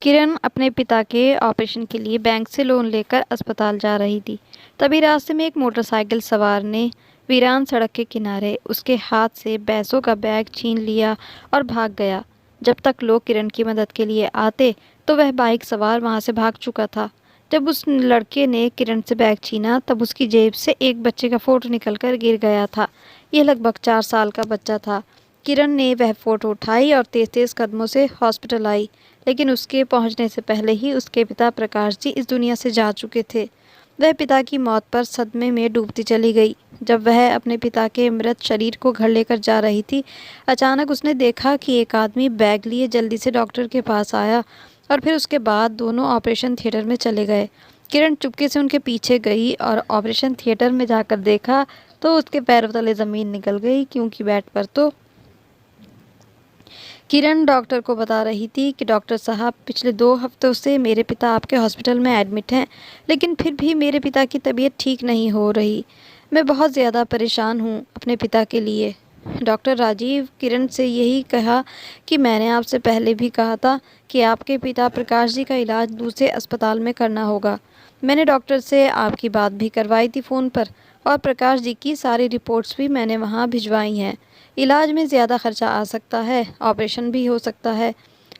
किरण अपने पिता के ऑपरेशन के लिए बैंक से लोन लेकर अस्पताल जा रही थी। तभी रास्ते में एक मोटरसाइकिल सवार ने वीरान सड़क के किनारे उसके हाथ से पैसों का बैग छीन लिया और भाग गया। जब तक लोग किरण की मदद के लिए आते तो वह बाइक सवार वहां से भाग चुका था। जब उस लड़के ने किरण से बैग छीना तब उसकी जेब से एक बच्चे का फोटो निकलकर गिर गया था। यह लगभग 4 साल का बच्चा था। किरण ने वह फोटो उठाई और तेज तेज कदमों से हॉस्पिटल आई, लेकिन उसके पहुंचने से पहले ही उसके पिता प्रकाश जी इस दुनिया से जा चुके थे। वह पिता की मौत पर सदमे में डूबती चली गई। जब वह अपने पिता के मृत शरीर को घर लेकर जा रही थी, अचानक उसने देखा कि एक आदमी बैग लिए जल्दी से डॉक्टर के पास आया और फिर उसके बाद दोनों ऑपरेशन थिएटर में चले गए। किरण चुपके से उनके पीछे गई और ऑपरेशन थिएटर में जाकर देखा तो उसके पैरों तले ज़मीन निकल गई, क्योंकि बेड पर तो किरण डॉक्टर को बता रही थी कि डॉक्टर साहब, पिछले 2 हफ्तों से मेरे पिता आपके हॉस्पिटल में एडमिट हैं, लेकिन फिर भी मेरे पिता की तबीयत ठीक नहीं हो रही। मैं बहुत ज़्यादा परेशान हूँ अपने पिता के लिए। डॉक्टर राजीव किरण से यही कहा कि मैंने आपसे पहले भी कहा था कि आपके पिता प्रकाश जी का इलाज दूसरे अस्पताल में करना होगा। मैंने डॉक्टर से आपकी बात भी करवाई थी फ़ोन पर, और प्रकाश जी की सारी रिपोर्ट्स भी मैंने वहाँ भिजवाई हैं। इलाज में ज़्यादा खर्चा आ सकता है, ऑपरेशन भी हो सकता है,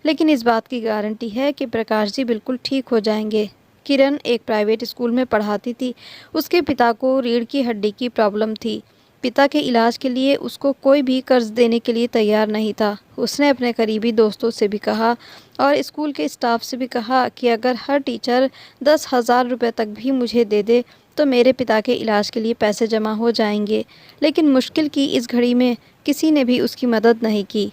लेकिन इस बात की गारंटी है कि प्रकाश जी बिल्कुल ठीक हो जाएंगे। किरण एक प्राइवेट स्कूल में पढ़ाती थी। उसके पिता को रीढ़ की हड्डी की प्रॉब्लम थी। पिता के इलाज के लिए उसको कोई भी कर्ज देने के लिए तैयार नहीं था। उसने अपने करीबी दोस्तों से भी कहा और स्कूल के स्टाफ से भी कहा कि अगर हर टीचर 10,000 रुपये तक भी मुझे दे दे तो मेरे पिता के इलाज के लिए पैसे जमा हो जाएंगे। लेकिन मुश्किल की इस घड़ी में किसी ने भी उसकी मदद नहीं की।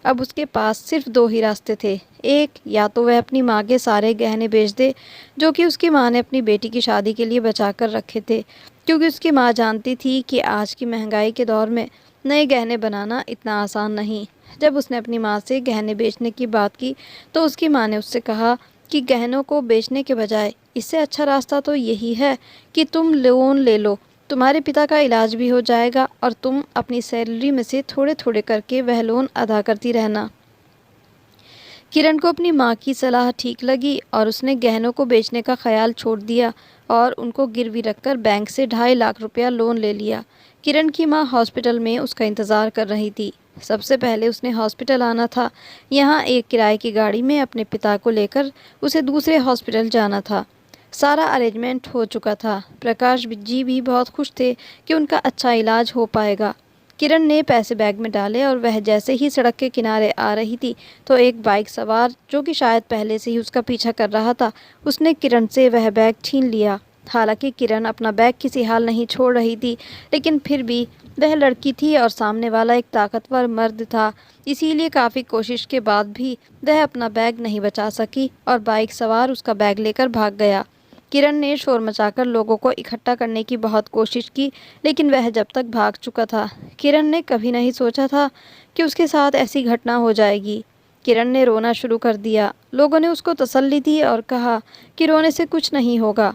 अब उसके पास सिर्फ 2 ही रास्ते थे। एक, या तो वह अपनी माँ के सारे गहने बेच दे, जो कि उसकी माँ ने अपनी बेटी की शादी के लिए बचा कर रखे थे, क्योंकि उसकी माँ जानती थी कि आज की महंगाई के दौर में नए गहने बनाना इतना आसान नहीं। जब उसने अपनी माँ से गहने बेचने की बात की तो उसकी माँ ने उससे कहा कि गहनों को बेचने के बजाय इससे अच्छा रास्ता तो यही है कि तुम लोन ले लो। तुम्हारे पिता का इलाज भी हो जाएगा और तुम अपनी सैलरी में से थोड़े थोड़े करके वह लोन अदा करती रहना। किरण को अपनी माँ की सलाह ठीक लगी और उसने गहनों को बेचने का ख्याल छोड़ दिया और उनको गिरवी रखकर बैंक से 2.5 लाख रुपया लोन ले लिया। किरण की माँ हॉस्पिटल में उसका इंतज़ार कर रही थी। सबसे पहले उसने हॉस्पिटल आना था। यहाँ एक किराए की गाड़ी में अपने पिता को लेकर उसे दूसरे हॉस्पिटल जाना था। सारा अरेंजमेंट हो चुका था। प्रकाश जी भी बहुत खुश थे कि उनका अच्छा इलाज हो पाएगा। किरण ने पैसे बैग में डाले और वह जैसे ही सड़क के किनारे आ रही थी तो एक बाइक सवार, जो कि शायद पहले से ही उसका पीछा कर रहा था, उसने किरण से वह बैग छीन लिया। हालांकि किरण अपना बैग किसी हाल नहीं छोड़ रही थी, लेकिन फिर भी वह लड़की थी और सामने वाला एक ताकतवर मर्द था, इसीलिए काफ़ी कोशिश के बाद भी वह अपना बैग नहीं बचा सकी और बाइक सवार उसका बैग लेकर भाग गया। किरण ने शोर मचाकर लोगों को इकट्ठा करने की बहुत कोशिश की, लेकिन वह जब तक भाग चुका था। किरण ने कभी नहीं सोचा था कि उसके साथ ऐसी घटना हो जाएगी। किरण ने रोना शुरू कर दिया। लोगों ने उसको तसल्ली दी और कहा कि रोने से कुछ नहीं होगा,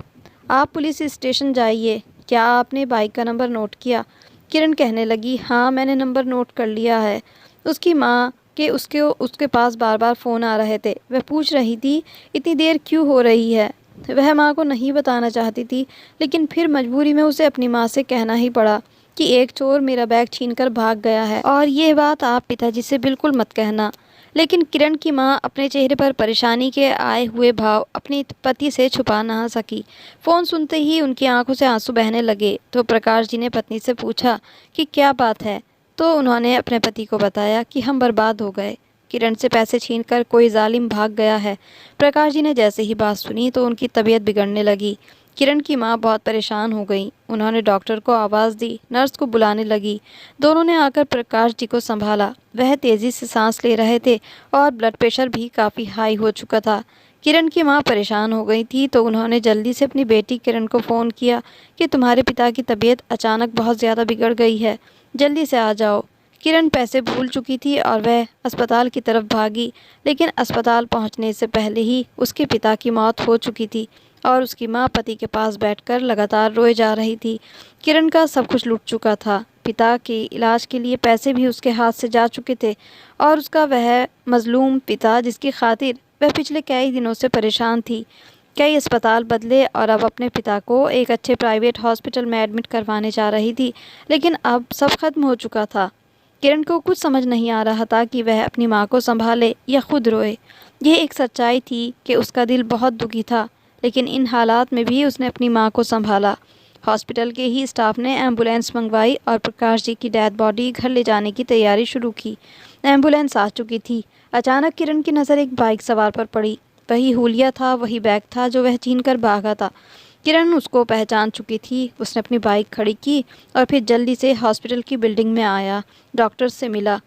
आप पुलिस स्टेशन जाइए। क्या आपने बाइक का नंबर नोट किया? किरण कहने लगी, हाँ मैंने नंबर नोट कर लिया है। उसकी माँ के उसके पास बार बार फ़ोन आ रहे थे। वह पूछ रही थी इतनी देर क्यों हो रही है। वह माँ को नहीं बताना चाहती थी, लेकिन फिर मजबूरी में उसे अपनी माँ से कहना ही पड़ा कि एक चोर मेरा बैग छीनकर भाग गया है और ये बात आप पिताजी से बिल्कुल मत कहना। लेकिन किरण की माँ अपने चेहरे पर परेशानी के आए हुए भाव अपने पति से छुपा ना सकी। फ़ोन सुनते ही उनकी आंखों से आंसू बहने लगे तो प्रकाश जी ने पत्नी से पूछा कि क्या बात है, तो उन्होंने अपने पति को बताया कि हम बर्बाद हो गए, किरण से पैसे छीनकर कोई जालिम भाग गया है। प्रकाश जी ने जैसे ही बात सुनी तो उनकी तबीयत बिगड़ने लगी। किरण की माँ बहुत परेशान हो गई। उन्होंने डॉक्टर को आवाज़ दी, नर्स को बुलाने लगी। दोनों ने आकर प्रकाश जी को संभाला। वह तेज़ी से सांस ले रहे थे और ब्लड प्रेशर भी काफ़ी हाई हो चुका था। किरण की माँ परेशान हो गई थी तो उन्होंने जल्दी से अपनी बेटी किरण को फ़ोन किया कि तुम्हारे पिता की तबीयत अचानक बहुत ज़्यादा बिगड़ गई है, जल्दी से आ जाओ। किरण पैसे भूल चुकी थी और वह अस्पताल की तरफ भागी, लेकिन अस्पताल पहुंचने से पहले ही उसके पिता की मौत हो चुकी थी और उसकी माँ पति के पास बैठकर लगातार रोए जा रही थी। किरण का सब कुछ लुट चुका था। पिता के इलाज के लिए पैसे भी उसके हाथ से जा चुके थे और उसका वह मजलूम पिता, जिसकी खातिर वह पिछले कई दिनों से परेशान थी। कई अस्पताल बदले और अब अपने पिता को एक अच्छे प्राइवेट हॉस्पिटल में एडमिट करवाने जा रही थी, लेकिन अब सब खत्म हो चुका था। किरण को कुछ समझ नहीं आ रहा था कि वह अपनी माँ को संभाले या खुद रोए। यह एक सच्चाई थी कि उसका दिल बहुत दुखी था, लेकिन इन हालात में भी उसने अपनी माँ को संभाला। हॉस्पिटल के ही स्टाफ ने एम्बुलेंस मंगवाई और प्रकाश जी की डेड बॉडी घर ले जाने की तैयारी शुरू की। एम्बुलेंस आ चुकी थी। अचानक किरण की नज़र एक बाइक सवार पर पड़ी। वही हुलिया था, वही बैग था जो वह छीनकर भागा था। किरण उसको पहचान चुकी थी। उसने अपनी बाइक खड़ी की और फिर जल्दी से हॉस्पिटल की बिल्डिंग में आया। डॉक्टर से मिला।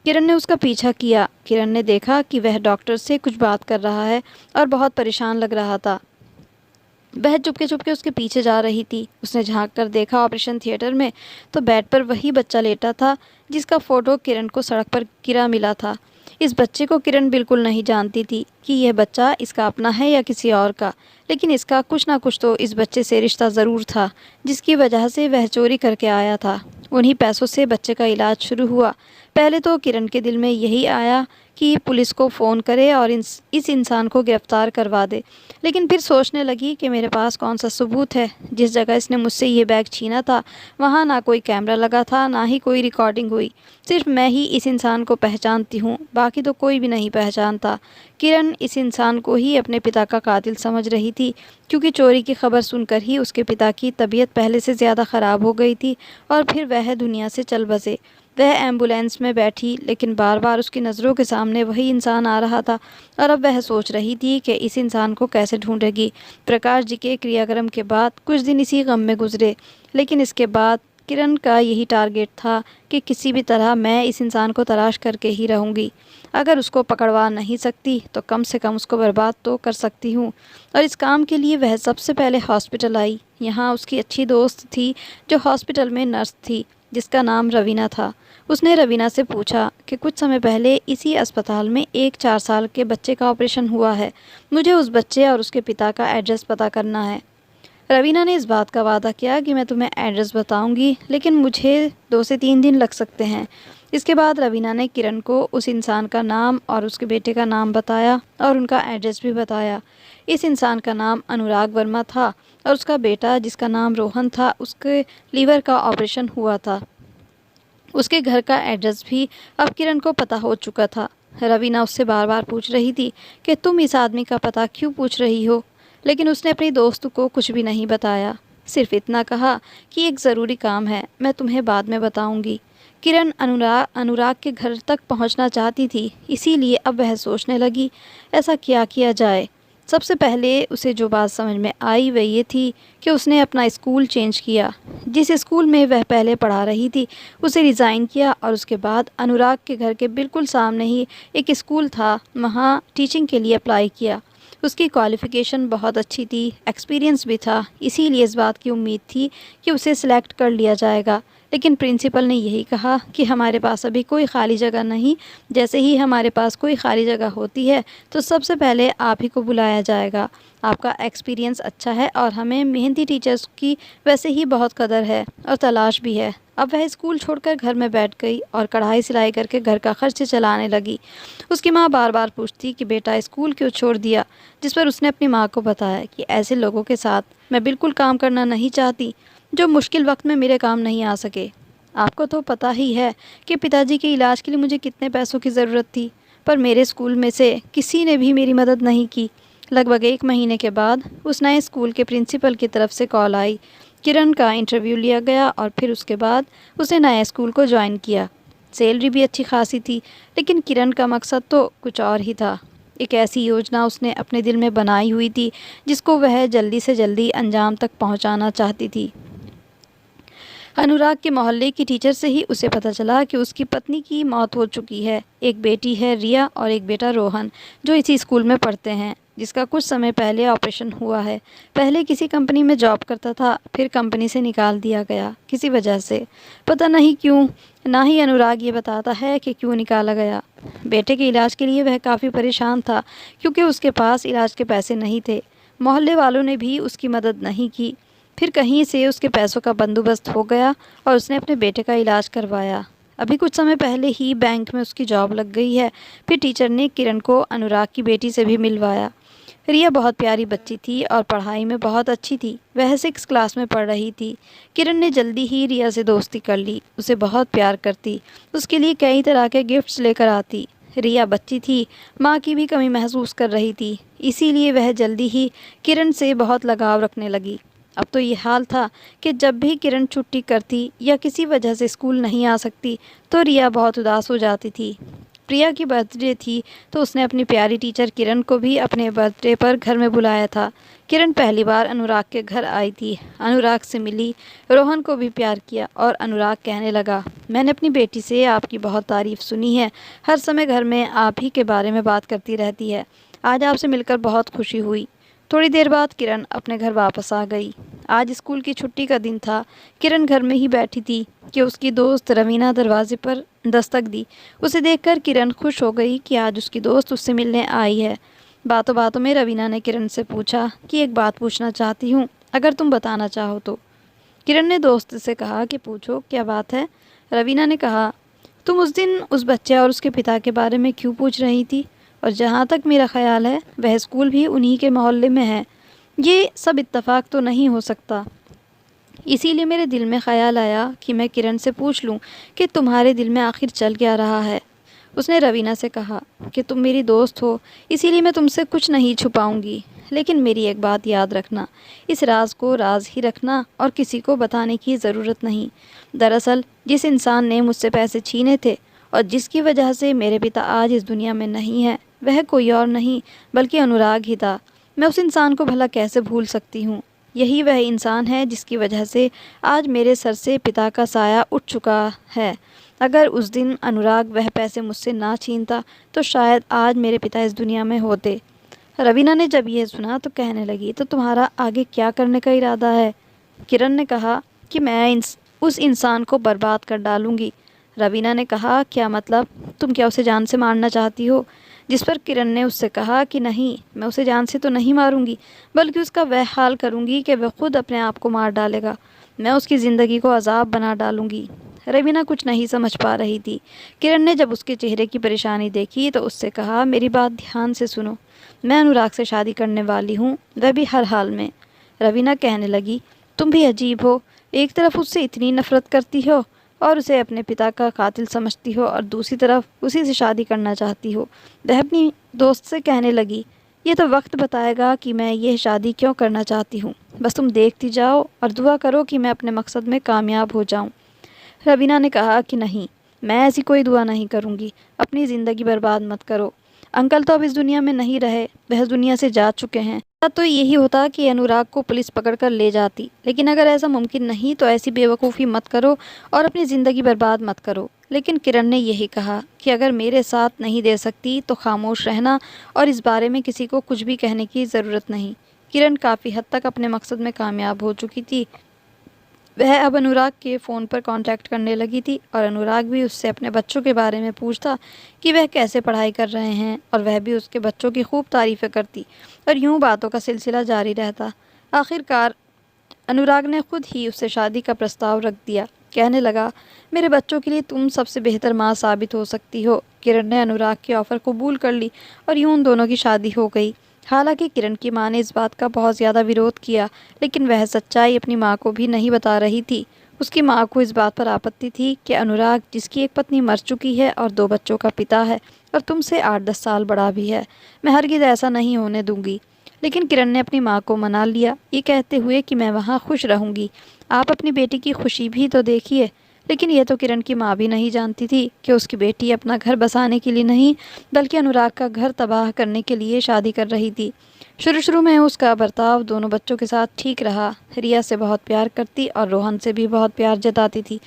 किरण ने उसका पीछा किया। किरण ने देखा कि वह डॉक्टर से कुछ बात कर रहा है और बहुत परेशान लग रहा था। वह चुपके चुपके उसके पीछे जा रही थी। उसने झांक कर देखा ऑपरेशन थिएटर में तो बेड पर वही बच्चा लेटा था जिसका फ़ोटो किरण को सड़क पर गिरा मिला था। इस बच्चे को किरण बिल्कुल नहीं जानती थी कि यह बच्चा इसका अपना है या किसी और का, लेकिन इसका कुछ ना कुछ तो इस बच्चे से रिश्ता ज़रूर था, जिसकी वजह से वह चोरी करके आया था। उन्हीं पैसों से बच्चे का इलाज शुरू हुआ। पहले तो किरण के दिल में यही आया कि पुलिस को फ़ोन करे और इस इंसान को गिरफ़्तार करवा दे, लेकिन फिर सोचने लगी कि मेरे पास कौन सा सबूत है। जिस जगह इसने मुझसे ये बैग छीना था वहाँ ना कोई कैमरा लगा था, ना ही कोई रिकॉर्डिंग हुई। सिर्फ मैं ही इस इंसान को पहचानती हूँ, बाकी तो कोई भी नहीं पहचानता। किरण इस इंसान को ही अपने पिता का कातिल समझ रही थी, क्योंकि चोरी की खबर सुनकर ही उसके पिता की तबीयत पहले से ज़्यादा ख़राब हो गई थी और फिर वह दुनिया से चल बसे। वह एम्बुलेंस में बैठी, लेकिन बार बार उसकी नज़रों के सामने वही इंसान आ रहा था और अब वह सोच रही थी कि इस इंसान को कैसे ढूंढेगी। प्रकाश जी के क्रियाक्रम के बाद कुछ दिन इसी गम में गुजरे, लेकिन इसके बाद किरण का यही टारगेट था कि किसी भी तरह मैं इस इंसान को तलाश करके ही रहूँगी। अगर उसको पकड़वा नहीं सकती तो कम से कम उसको बर्बाद तो कर सकती हूँ। और इस काम के लिए वह सबसे पहले हॉस्पिटल आई। यहाँ उसकी अच्छी दोस्त थी जो हॉस्पिटल में नर्स थी, जिसका नाम रवीना था। उसने रवीना से पूछा कि कुछ समय पहले इसी अस्पताल में एक 4 साल के बच्चे का ऑपरेशन हुआ है। मुझे उस बच्चे और उसके पिता का एड्रेस पता करना है। रवीना ने इस बात का वादा किया कि मैं तुम्हें एड्रेस बताऊंगी, लेकिन मुझे 2 से 3 दिन लग सकते हैं। इसके बाद रवीना ने किरण को उस इंसान का नाम और उसके बेटे का नाम बताया और उनका एड्रेस भी बताया। इस इंसान का नाम अनुराग वर्मा था और उसका बेटा, जिसका नाम रोहन था, उसके लीवर का ऑपरेशन हुआ था। उसके घर का एड्रेस भी अब किरण को पता हो चुका था। रवीना उससे बार बार पूछ रही थी कि तुम इस आदमी का पता क्यों पूछ रही हो, लेकिन उसने अपनी दोस्त को कुछ भी नहीं बताया। सिर्फ इतना कहा कि एक ज़रूरी काम है, मैं तुम्हें बाद में बताऊंगी। किरण अनुराग के घर तक पहुंचना चाहती थी, इसीलिए अब वह सोचने लगी ऐसा क्या किया जाए। सबसे पहले उसे जो बात समझ में आई वह ये थी कि उसने अपना स्कूल चेंज किया। जिस स्कूल में वह पहले पढ़ा रही थी उसे रिज़ाइन किया और उसके बाद अनुराग के घर के बिल्कुल सामने ही एक स्कूल था, वहाँ टीचिंग के लिए अप्लाई किया। उसकी क्वालिफ़िकेशन बहुत अच्छी थी, एक्सपीरियंस भी था, इसीलिए इस बात की उम्मीद थी कि उसे सिलेक्ट कर लिया जाएगा। लेकिन प्रिंसिपल ने यही कहा कि हमारे पास अभी कोई खाली जगह नहीं, जैसे ही हमारे पास कोई खाली जगह होती है तो सबसे पहले आप ही को बुलाया जाएगा। आपका एक्सपीरियंस अच्छा है और हमें मेहनती टीचर्स की वैसे ही बहुत कदर है और तलाश भी है। अब वह स्कूल छोड़कर घर में बैठ गई और कढ़ाई सिलाई करके घर का खर्च चलाने लगी। उसकी माँ बार बार पूछती कि बेटा स्कूल क्यों छोड़ दिया, जिस पर उसने अपनी माँ को बताया कि ऐसे लोगों के साथ मैं बिल्कुल काम करना नहीं चाहती जो मुश्किल वक्त में मेरे काम नहीं आ सके। आपको तो पता ही है कि पिताजी के इलाज के लिए मुझे कितने पैसों की ज़रूरत थी, पर मेरे स्कूल में से किसी ने भी मेरी मदद नहीं की। लगभग 1 महीने के बाद उस नए स्कूल के प्रिंसिपल की तरफ से कॉल आई। किरण का इंटरव्यू लिया गया और फिर उसके बाद उसने नए स्कूल को ज्वाइन किया। सैलरी भी अच्छी खासी थी, लेकिन किरण का मकसद तो कुछ और ही था। एक ऐसी योजना उसने अपने दिल में बनाई हुई थी जिसको वह जल्दी से जल्दी अंजाम तक पहुंचाना चाहती थी। अनुराग के मोहल्ले की टीचर से ही उसे पता चला कि उसकी पत्नी की मौत हो चुकी है। एक बेटी है रिया और एक बेटा रोहन, जो इसी स्कूल में पढ़ते हैं, जिसका कुछ समय पहले ऑपरेशन हुआ है। पहले किसी कंपनी में जॉब करता था, फिर कंपनी से निकाल दिया गया किसी वजह से, पता नहीं क्यों। ना ही अनुराग ये बताता है कि क्यों निकाला गया। बेटे के इलाज के लिए वह काफ़ी परेशान था, क्योंकि उसके पास इलाज के पैसे नहीं थे। मोहल्ले वालों ने भी उसकी मदद नहीं की। फिर कहीं से उसके पैसों का बंदोबस्त हो गया और उसने अपने बेटे का इलाज करवाया। अभी कुछ समय पहले ही बैंक में उसकी जॉब लग गई है। फिर टीचर ने किरण को अनुराग की बेटी से भी मिलवाया। रिया बहुत प्यारी बच्ची थी और पढ़ाई में बहुत अच्छी थी। वह 6 क्लास में पढ़ रही थी। किरण ने जल्दी ही रिया से दोस्ती कर ली। उसे बहुत प्यार करती, उसके लिए कई तरह के गिफ्ट्स लेकर आती। रिया बच्ची थी, माँ की भी कमी महसूस कर रही थी, इसीलिए वह जल्दी ही किरण से बहुत लगाव रखने लगी। अब तो ये हाल था कि जब भी किरण छुट्टी करती या किसी वजह से स्कूल नहीं आ सकती तो रिया बहुत उदास हो जाती थी। प्रिया की बर्थडे थी तो उसने अपनी प्यारी टीचर किरण को भी अपने बर्थडे पर घर में बुलाया था। किरण पहली बार अनुराग के घर आई थी, अनुराग से मिली, रोहन को भी प्यार किया और अनुराग कहने लगा, मैंने अपनी बेटी से आपकी बहुत तारीफ़ सुनी है, हर समय घर में आप ही के बारे में बात करती रहती है। आज आपसे मिलकर बहुत खुशी हुई। थोड़ी देर बाद किरण अपने घर वापस आ गई। आज स्कूल की छुट्टी का दिन था। किरण घर में ही बैठी थी कि उसकी दोस्त रवीना दरवाजे पर दस्तक दी। उसे देखकर किरण खुश हो गई कि आज उसकी दोस्त उससे मिलने आई है। बातों बातों में रवीना ने किरण से पूछा कि एक बात पूछना चाहती हूँ, अगर तुम बताना चाहो तो। किरण ने दोस्त से कहा कि पूछो, क्या बात है। रवीना ने कहा, तुम उस दिन उस बच्चे और उसके पिता के बारे में क्यों पूछ रही थी, और जहाँ तक मेरा ख्याल है वह स्कूल भी उन्हीं के मोहल्ले में है। ये सब इत्तेफाक तो नहीं हो सकता, इसीलिए मेरे दिल में ख्याल आया कि मैं किरण से पूछ लूँ कि तुम्हारे दिल में आखिर चल क्या रहा है। उसने रवीना से कहा कि तुम मेरी दोस्त हो, इसीलिए मैं तुमसे कुछ नहीं छुपाऊंगी, लेकिन मेरी एक बात याद रखना, इस राज को राज ही रखना और किसी को बताने की ज़रूरत नहीं। दरअसल जिस इंसान ने मुझसे पैसे छीने थे और जिसकी वजह से मेरे पिता आज इस दुनिया में नहीं है, वह कोई और नहीं बल्कि अनुराग ही था। मैं उस इंसान को भला कैसे भूल सकती हूँ। यही वह इंसान है जिसकी वजह से आज मेरे सर से पिता का साया उठ चुका है। अगर उस दिन अनुराग वह पैसे मुझसे ना छीनता तो शायद आज मेरे पिता इस दुनिया में होते। रवीना ने जब यह सुना तो कहने लगी, तो तुम्हारा आगे क्या करने का इरादा है। किरण ने कहा कि मैं उस इंसान को बर्बाद कर डालूंगी। रवीना ने कहा, क्या मतलब, तुम क्या उसे जान से मारना चाहती हो। जिस पर किरण ने उससे कहा कि नहीं, मैं उसे जान से तो नहीं मारूंगी, बल्कि उसका वह हाल करूंगी कि वह खुद अपने आप को मार डालेगा। मैं उसकी ज़िंदगी को अजाब बना डालूंगी। रवीना कुछ नहीं समझ पा रही थी। किरण ने जब उसके चेहरे की परेशानी देखी तो उससे कहा, मेरी बात ध्यान से सुनो, मैं अनुराग से शादी करने वाली हूँ, वह भी हर हाल में। रवीना कहने लगी, तुम भी अजीब हो, एक तरफ उससे इतनी नफरत करती हो और उसे अपने पिता का कातिल समझती हो और दूसरी तरफ उसी से शादी करना चाहती हो। वह अपनी दोस्त से कहने लगी, ये तो वक्त बताएगा कि मैं यह शादी क्यों करना चाहती हूँ, बस तुम देखती जाओ और दुआ करो कि मैं अपने मकसद में कामयाब हो जाऊँ। रवीना ने कहा कि नहीं, मैं ऐसी कोई दुआ नहीं करूँगी, अपनी ज़िंदगी बर्बाद मत करो। अंकल तो अब इस दुनिया में नहीं रहे, वह इस दुनिया से जा चुके हैं। तो यही होता कि अनुराग को पुलिस पकड़ कर ले जाती, लेकिन अगर ऐसा मुमकिन नहीं तो ऐसी बेवकूफ़ी मत करो और अपनी ज़िंदगी बर्बाद मत करो। लेकिन किरण ने यही कहा कि अगर मेरे साथ नहीं दे सकती तो खामोश रहना और इस बारे में किसी को कुछ भी कहने की ज़रूरत नहीं। किरण काफ़ी हद तक अपने मकसद में कामयाब हो चुकी थी। वह अब अनुराग के फ़ोन पर कांटेक्ट करने लगी थी और अनुराग भी उससे अपने बच्चों के बारे में पूछता कि वह कैसे पढ़ाई कर रहे हैं, और वह भी उसके बच्चों की खूब तारीफ़ें करती और यूं बातों का सिलसिला जारी रहता। आखिरकार अनुराग ने खुद ही उससे शादी का प्रस्ताव रख दिया। कहने लगा, मेरे बच्चों के लिए तुम सबसे बेहतर माँ साबित हो सकती हो। किरण ने अनुराग के ऑफ़र कबूल कर ली और यूं उन दोनों की शादी हो गई। हालांकि किरण की माँ ने इस बात का बहुत ज़्यादा विरोध किया, लेकिन वह सच्चाई अपनी माँ को भी नहीं बता रही थी। उसकी माँ को इस बात पर आपत्ति थी कि अनुराग, जिसकी एक पत्नी मर चुकी है और 2 बच्चों का पिता है और तुमसे 8-10 साल बड़ा भी है, मैं हरगिज़ ऐसा नहीं होने दूंगी। लेकिन किरण ने अपनी माँ को मना लिया, ये कहते हुए कि मैं वहाँ खुश रहूँगी, आप अपनी बेटी की खुशी भी तो देखिए। लेकिन यह तो किरण की माँ भी नहीं जानती थी कि उसकी बेटी अपना घर बसाने के लिए नहीं बल्कि अनुराग का घर तबाह करने के लिए शादी कर रही थी। शुरू में उसका बर्ताव दोनों बच्चों के साथ ठीक रहा। रिया से बहुत प्यार करती और रोहन से भी बहुत प्यार जताती थी,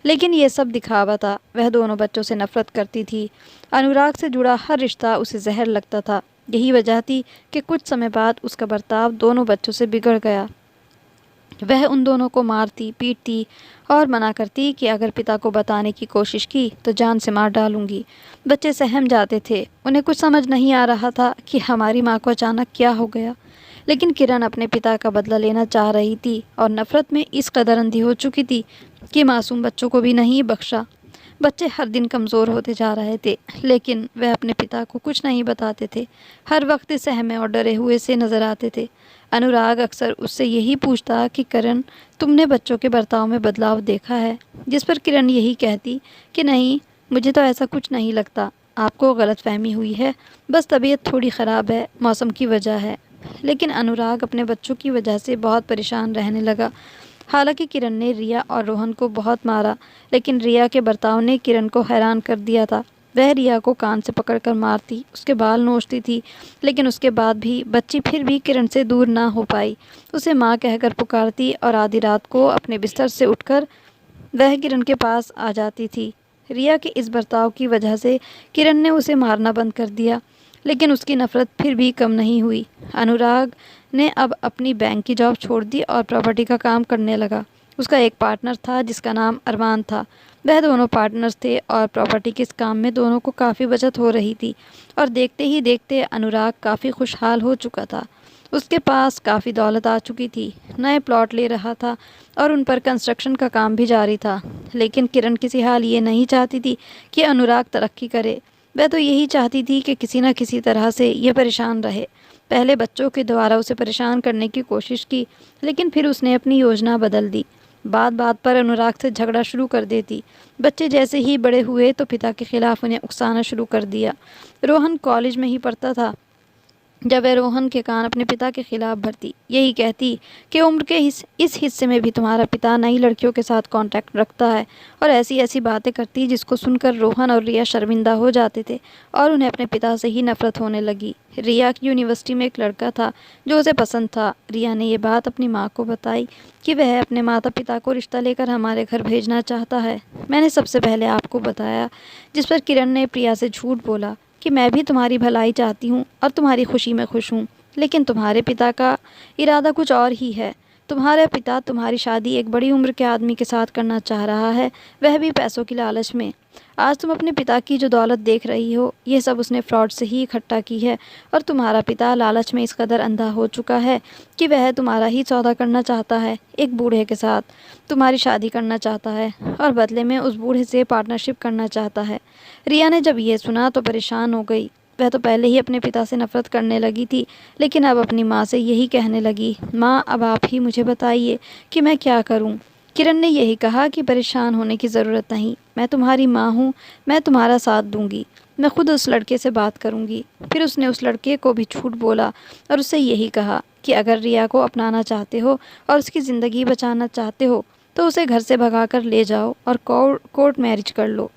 लेकिन ये सब दिखावा था। वह दोनों बच्चों से नफरत करती थी। अनुराग से जुड़ा हर रिश्ता उसे जहर लगता था। यही वजह थी कि कुछ समय बाद उसका बर्ताव दोनों बच्चों से बिगड़ गया। वह उन दोनों को मारती, पीटती और मना करती कि अगर पिता को बताने की कोशिश की तो जान से मार डालूंगी। बच्चे सहम जाते थे, उन्हें कुछ समझ नहीं आ रहा था कि हमारी माँ को अचानक क्या हो गया। लेकिन किरण अपने पिता का बदला लेना चाह रही थी और नफ़रत में इस कदर अंधी हो चुकी थी कि मासूम बच्चों को भी नहीं बख्शा। बच्चे हर दिन कमज़ोर होते जा रहे थे, लेकिन वह अपने पिता को कुछ नहीं बताते थे। हर वक्त सहमे और डरे हुए से नज़र आते थे। अनुराग अक्सर उससे यही पूछता कि किरण, तुमने बच्चों के बर्ताव में बदलाव देखा है? जिस पर किरण यही कहती कि नहीं, मुझे तो ऐसा कुछ नहीं लगता, आपको गलतफहमी हुई है, बस तबीयत थोड़ी ख़राब है, मौसम की वजह है। लेकिन अनुराग अपने बच्चों की वजह से बहुत परेशान रहने लगा। हालांकि किरण ने रिया और रोहन को बहुत मारा, लेकिन रिया के बर्ताव ने किरण को हैरान कर दिया था। वह रिया को कान से पकड़कर मारती, उसके बाल नोचती थी, लेकिन उसके बाद भी बच्ची फिर भी किरण से दूर ना हो पाई। उसे माँ कहकर पुकारती और आधी रात को अपने बिस्तर से उठकर वह किरण के पास आ जाती थी। रिया के इस बर्ताव की वजह से किरण ने उसे मारना बंद कर दिया, लेकिन उसकी नफ़रत फिर भी कम नहीं हुई। अनुराग ने अब अपनी बैंक की जॉब छोड़ दी और प्रॉपर्टी का काम करने लगा। उसका एक पार्टनर था जिसका नाम अरमान था। वह दोनों पार्टनर्स थे और प्रॉपर्टी के इस काम में दोनों को काफ़ी बचत हो रही थी और देखते ही देखते अनुराग काफ़ी खुशहाल हो चुका था। उसके पास काफ़ी दौलत आ चुकी थी, नए प्लॉट ले रहा था और उन पर कंस्ट्रक्शन का काम भी जारी था। लेकिन किरण किसी हाल ये नहीं चाहती थी कि अनुराग तरक्की करे। वह तो यही चाहती थी कि किसी न किसी तरह से ये परेशान रहे। पहले बच्चों के द्वारा उसे परेशान करने की कोशिश की, लेकिन फिर उसने अपनी योजना बदल दी। बात बात पर अनुराग से झगड़ा शुरू कर देती। बच्चे जैसे ही बड़े हुए तो पिता के खिलाफ उन्हें उकसाना शुरू कर दिया। रोहन कॉलेज में ही पढ़ता था जब वह रोहन के कान अपने पिता के खिलाफ भरती, यही कहती कि उम्र के इस हिस्से में भी तुम्हारा पिता नई लड़कियों के साथ कांटेक्ट रखता है, और ऐसी ऐसी बातें करती जिसको सुनकर रोहन और रिया शर्मिंदा हो जाते थे और उन्हें अपने पिता से ही नफरत होने लगी। रिया की यूनिवर्सिटी में एक लड़का था जो उसे पसंद था। रिया ने यह बात अपनी माँ को बताई कि वह अपने माता पिता को रिश्ता लेकर हमारे घर भेजना चाहता है। मैंने सबसे पहले आपको बताया, जिस पर किरण ने प्रिया से झूठ बोला कि मैं भी तुम्हारी भलाई चाहती हूँ और तुम्हारी खुशी में खुश हूँ, लेकिन तुम्हारे पिता का इरादा कुछ और ही है। तुम्हारा पिता तुम्हारी शादी एक बड़ी उम्र के आदमी के साथ करना चाह रहा है, वह भी पैसों की लालच में। आज तुम अपने पिता की जो दौलत देख रही हो, ये सब उसने फ्रॉड से ही इकट्ठा की है, और तुम्हारा पिता लालच में इस कदर अंधा हो चुका है कि वह तुम्हारा ही सौदा करना चाहता है। एक बूढ़े के साथ तुम्हारी शादी करना चाहता है और बदले में उस बूढ़े से पार्टनरशिप करना चाहता है। रिया ने जब ये सुना तो परेशान हो गई। वह तो पहले ही अपने पिता से नफरत करने लगी थी, लेकिन अब अपनी माँ से यही कहने लगी, माँ अब आप ही मुझे बताइए कि मैं क्या करूँ। किरण ने यही कहा कि परेशान होने की ज़रूरत नहीं, मैं तुम्हारी माँ हूँ, मैं तुम्हारा साथ दूंगी, मैं खुद उस लड़के से बात करूँगी। फिर उसने उस लड़के को भी झूठ बोला और उससे यही कहा कि अगर रिया को अपनाना चाहते हो और उसकी ज़िंदगी बचाना चाहते हो तो उसे घर से भगा कर ले जाओ और कोर्ट मैरिज कर लो।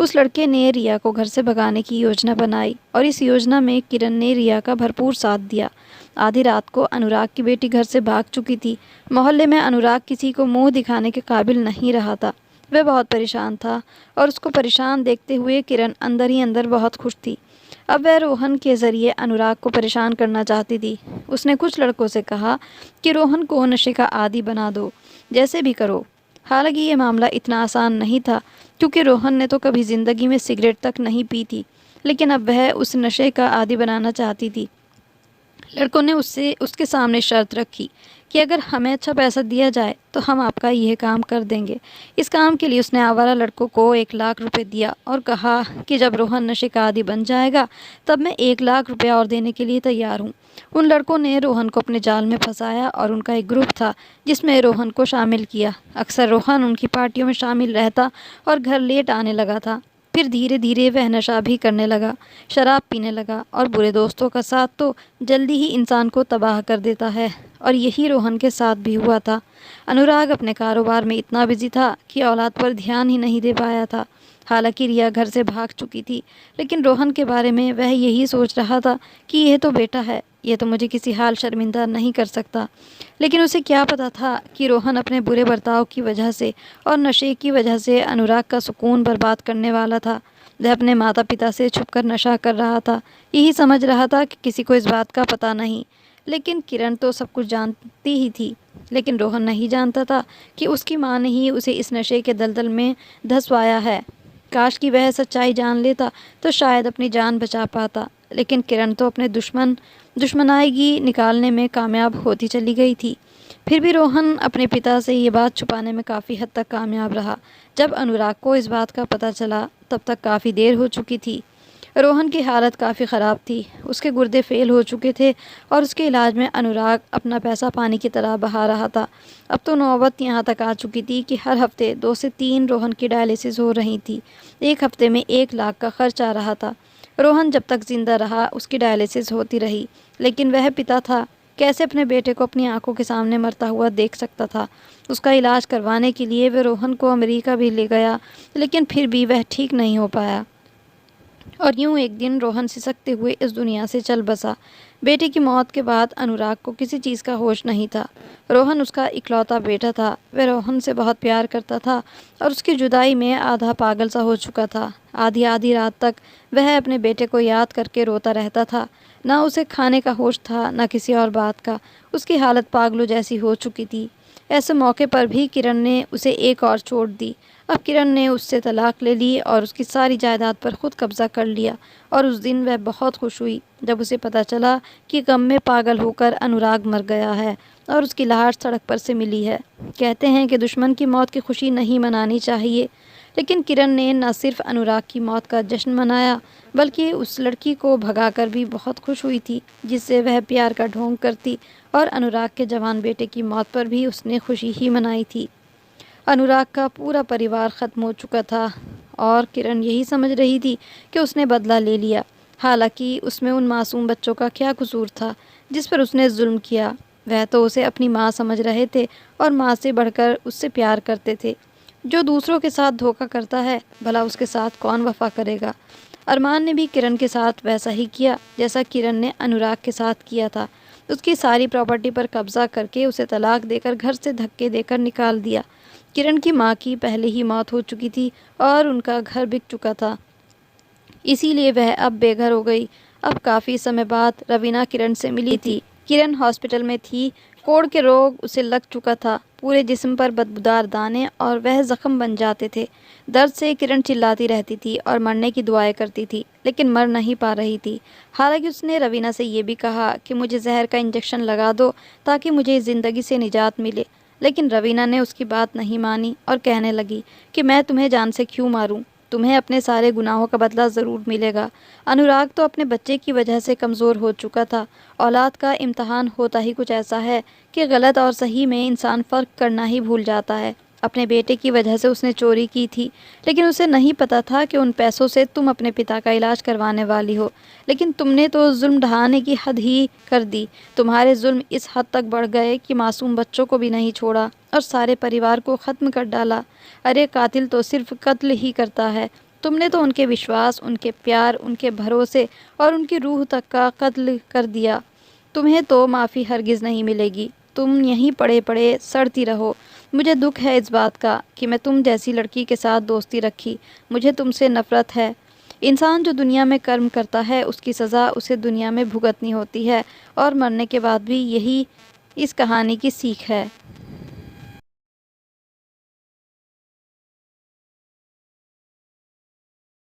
उस लड़के ने रिया को घर से भगाने की योजना बनाई और इस योजना में किरण ने रिया का भरपूर साथ दिया। आधी रात को अनुराग की बेटी घर से भाग चुकी थी। मोहल्ले में अनुराग किसी को मुंह दिखाने के काबिल नहीं रहा था। वह बहुत परेशान था और उसको परेशान देखते हुए किरण अंदर ही अंदर बहुत खुश थी। अब वह रोहन के ज़रिए अनुराग को परेशान करना चाहती थी। उसने कुछ लड़कों से कहा कि रोहन को नशे का आदी बना दो, जैसे भी करो। हालांकि ये मामला इतना आसान नहीं था, क्योंकि रोहन ने तो कभी ज़िंदगी में सिगरेट तक नहीं पी थी, लेकिन अब वह उस नशे का आदी बनाना चाहती थी। लड़कों ने उसके सामने शर्त रखी कि अगर हमें अच्छा पैसा दिया जाए तो हम आपका यह काम कर देंगे। इस काम के लिए उसने आवारा लड़कों को 1 लाख रुपए दिया और कहा कि जब रोहन नशे का आदी बन जाएगा तब मैं 1 लाख रुपया और देने के लिए तैयार हूँ। उन लड़कों ने रोहन को अपने जाल में फंसाया और उनका एक ग्रुप था जिसमें रोहन को शामिल किया। अक्सर रोहन उनकी पार्टियों में शामिल रहता और घर लेट आने लगा था। फिर धीरे धीरे वह नशा भी करने लगा, शराब पीने लगा, और बुरे दोस्तों का साथ तो जल्दी ही इंसान को तबाह कर देता है, और यही रोहन के साथ भी हुआ था। अनुराग अपने कारोबार में इतना बिजी था कि औलाद पर ध्यान ही नहीं दे पाया था। हालांकि रिया घर से भाग चुकी थी, लेकिन रोहन के बारे में वह यही सोच रहा था कि यह तो बेटा है, यह तो मुझे किसी हाल शर्मिंदा नहीं कर सकता। लेकिन उसे क्या पता था कि रोहन अपने बुरे बर्ताव की वजह से और नशे की वजह से अनुराग का सुकून बर्बाद करने वाला था। वह अपने माता पिता से छुपकर नशा कर रहा था, यही समझ रहा था कि किसी को इस बात का पता नहीं। लेकिन किरण तो सब कुछ जानती ही थी, लेकिन रोहन नहीं जानता था कि उसकी माँ ने ही उसे इस नशे के दलदल में धंसवाया है। काश कि वह सच्चाई जान लेता तो शायद अपनी जान बचा पाता, लेकिन किरण तो अपने दुश्मनाई निकालने में कामयाब होती चली गई थी। फिर भी रोहन अपने पिता से ये बात छुपाने में काफ़ी हद तक कामयाब रहा। जब अनुराग को इस बात का पता चला तब तक काफ़ी देर हो चुकी थी। रोहन की हालत काफ़ी ख़राब थी, उसके गुर्दे फेल हो चुके थे और उसके इलाज में अनुराग अपना पैसा पानी की तरह बहा रहा था। अब तो नौबत यहाँ तक आ चुकी थी कि हर हफ्ते 2 से 3 रोहन की डायलिसिस हो रही थी। एक हफ्ते में 1 लाख का खर्च आ रहा था। रोहन जब तक ज़िंदा रहा उसकी डायलिसिस होती रही, लेकिन वह पिता था, कैसे अपने बेटे को अपनी आंखों के सामने मरता हुआ देख सकता था। उसका इलाज करवाने के लिए वह रोहन को अमेरिका भी ले गया, लेकिन फिर भी वह ठीक नहीं हो पाया और यूं एक दिन रोहन सिसकते हुए इस दुनिया से चल बसा। बेटे की मौत के बाद अनुराग को किसी चीज़ का होश नहीं था। रोहन उसका इकलौता बेटा था, वह रोहन से बहुत प्यार करता था और उसकी जुदाई में आधा पागल सा हो चुका था। आधी आधी रात तक वह अपने बेटे को याद करके रोता रहता था। ना उसे खाने का होश था, ना किसी और बात का। उसकी हालत पागलों जैसी हो चुकी थी। ऐसे मौके पर भी किरण ने उसे एक और छोड़ दी। अब किरण ने उससे तलाक ले ली और उसकी सारी जायदाद पर खुद कब्जा कर लिया और उस दिन वह बहुत खुश हुई जब उसे पता चला कि गम में पागल होकर अनुराग मर गया है और उसकी लाश सड़क पर से मिली है। कहते हैं कि दुश्मन की मौत की खुशी नहीं मनानी चाहिए, लेकिन किरण ने न सिर्फ अनुराग की मौत का जश्न मनाया बल्कि उस लड़की को भगाकर भी बहुत खुश हुई थी जिससे वह प्यार का ढोंग करती, और अनुराग के जवान बेटे की मौत पर भी उसने खुशी ही मनाई थी। अनुराग का पूरा परिवार ख़त्म हो चुका था और किरण यही समझ रही थी कि उसने बदला ले लिया। हालांकि उसमें उन मासूम बच्चों का क्या कसूर था जिस पर उसने जुल्म किया। वह तो उसे अपनी माँ समझ रहे थे और माँ से बढ़कर उससे प्यार करते थे। जो दूसरों के साथ धोखा करता है भला उसके साथ कौन वफा करेगा। अरमान ने भी किरण के साथ वैसा ही किया जैसा किरण ने अनुराग के साथ किया था। उसकी सारी प्रॉपर्टी पर कब्जा करके उसे तलाक देकर घर से धक्के देकर निकाल दिया। किरण की माँ की पहले ही मौत हो चुकी थी और उनका घर बिक चुका था, इसीलिए वह अब बेघर हो गई। अब काफ़ी समय बाद रवीना किरण से मिली थी। किरण हॉस्पिटल में थी। कोढ़ के रोग उसे लग चुका था। पूरे जिस्म पर बदबूदार दाने और वह जख्म बन जाते थे। दर्द से किरण चिल्लाती रहती थी और मरने की दुआएं करती थी, लेकिन मर नहीं पा रही थी। हालांकि उसने रवीना से ये भी कहा कि मुझे जहर का इंजेक्शन लगा दो ताकि मुझे ज़िंदगी से निजात मिले, लेकिन रवीना ने उसकी बात नहीं मानी और कहने लगी कि मैं तुम्हें जान से क्यों मारूं, तुम्हें अपने सारे गुनाहों का बदला ज़रूर मिलेगा। अनुराग तो अपने बच्चे की वजह से कमज़ोर हो चुका था। औलाद का इम्तहान होता ही कुछ ऐसा है कि गलत और सही में इंसान फ़र्क करना ही भूल जाता है। अपने बेटे की वजह से उसने चोरी की थी, लेकिन उसे नहीं पता था कि उन पैसों से तुम अपने पिता का इलाज करवाने वाली हो। लेकिन तुमने तो जुल्म ढहाने की हद ही कर दी। तुम्हारे जुल्म इस हद तक बढ़ गए कि मासूम बच्चों को भी नहीं छोड़ा और सारे परिवार को ख़त्म कर डाला। अरे कातिल तो सिर्फ कत्ल ही करता है। तुमने तो उनके विश्वास, उनके प्यार, उनके भरोसे और उनकी रूह तक का कत्ल कर दिया। तुम्हें तो माफ़ी हरगिज़ नहीं मिलेगी। तुम यहीं पड़े पड़े सड़ती रहो। मुझे दुख है इस बात का कि मैं तुम जैसी लड़की के साथ दोस्ती रखी। मुझे तुमसे नफ़रत है। इंसान जो दुनिया में कर्म करता है उसकी सज़ा उसे दुनिया में भुगतनी होती है और मरने के बाद भी। यही इस कहानी की सीख है।